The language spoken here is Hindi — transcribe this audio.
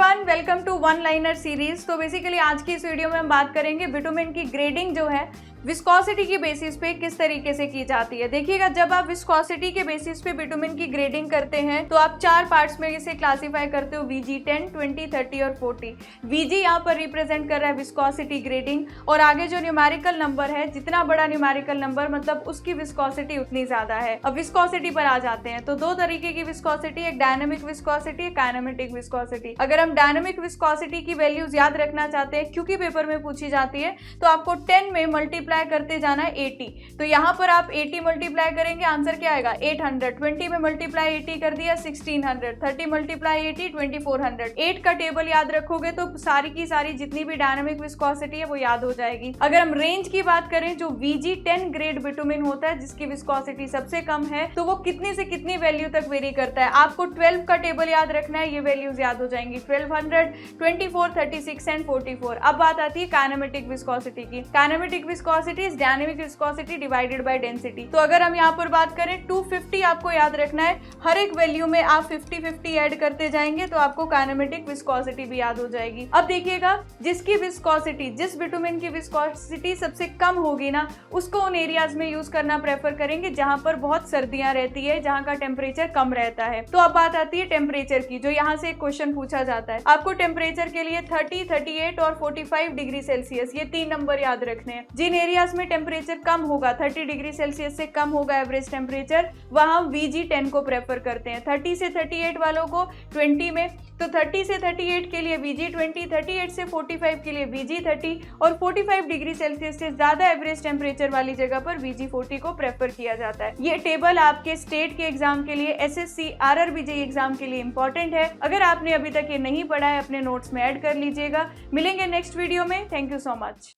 Everyone, welcome to one liner series. तो बेसिकली आज की इस वीडियो में हम बात करेंगे बिटुमेन की ग्रेडिंग जो है विस्कोसिटी की बेसिस पे किस तरीके से की जाती है। देखिएगा, जब आप विस्कोसिटी के बेसिस पे बिटुमेन की ग्रेडिंग करते हैं तो आप चार पार्ट्स में इसे क्लासिफाई करते हो, VG 10, 20, 30 और 40। VG यहाँ पर रिप्रेजेंट कर रहा है विस्कोसिटी ग्रेडिंग, और आगे जो न्यूमेरिकल नंबर है, जितना बड़ा न्यूमेरिकल नंबर मतलब उसकी विस्कोसिटी उतनी ज्यादा है। अब विस्कोसिटी पर आ जाते हैं तो दो तरीके की विस्कोसिटी, एक डायनामिक विस्कोसिटी, एक काइनेमेटिक विस्कोसिटी। अगर हम डायनामिक विस्कोसिटी की वैल्यूज याद रखना चाहते हैं क्योंकि पेपर में पूछी जाती है, तो आपको 10 में मल्टीप्लाई करते जाना है 80। तो यहाँ पर आप 80 मल्टीप्लाई करेंगे, आंसर क्या आएगा 800। 20 में मल्टीप्लाई 80 कर दिया 1600। 30 मल्टीप्लाई 80 2400। 8 का टेबल याद रखोगे तो सारी की सारी जितनी भी डायनामिक विस्कोसिटी है वो याद हो जाएगी। अगर हम रेंज की बात करें, जो VG 10 ग्रेड बिटुमेन होता है जिसकी विस्कोसिटी सबसे कम है, तो वो कितनी से कितनी वैल्यू तक वेरी करता है। आपको 12 का टेबल याद रखना है, ये वैल्यूज याद हो जाएंगी 1200, 24, 36 एंड 44। अब बात आती है काइनेमेटिक विस्कोसिटी की। Kinematic viscosity is dynamic viscosity divided by density. तो अगर हम यहाँ पर बात करें 250 आपको याद रखना है, हर एक वैल्यू में आप 50-50 ऐड करते जाएंगे तो आपको काइनेमेटिक विस्कोसिटी भी याद हो जाएगी। अब देखिएगा, जिसकी विस्कोसिटी, जिस बिटुमेन की विस्कोसिटी सबसे कम होगी ना, उसको उन एरियाज में यूज करना प्रेफर करेंगे जहां पर बहुत सर्दियां रहती है, जहां का टेम्परेचर कम रहता है। तो अब बात आती है टेम्परेचर की, जो यहाँ से एक क्वेश्चन पूछा जाता है। आपको टेम्परेचर के लिए 30, 38 और 45 डिग्री सेल्सियस, ये 3 नंबर याद रखने हैं। जिन एरियाज में टेम्परेचर कम होगा, 30 डिग्री सेल्सियस से कम होगा एवरेज टेम्परेचर, वहां VG 10 को प्रेफर करते हैं। 30 से 38 वालों को 20 में, तो 30 से 38 के लिए VG 20, 38 से 45 के लिए VG 30 और 45 डिग्री सेल्सियस से ज्यादा एवरेज टेम्परेचर वाली जगह पर VG 40 को प्रेफर किया जाता है। ये टेबल आपके स्टेट के एग्जाम के लिए, SSC RRB JEE एग्जाम के लिए इंपॉर्टेंट है। अगर आपने अभी तक ये नहीं पढ़ा है, अपने नोट्स में ऐड कर लीजिएगा। मिलेंगे नेक्स्ट वीडियो में। Thank you so much.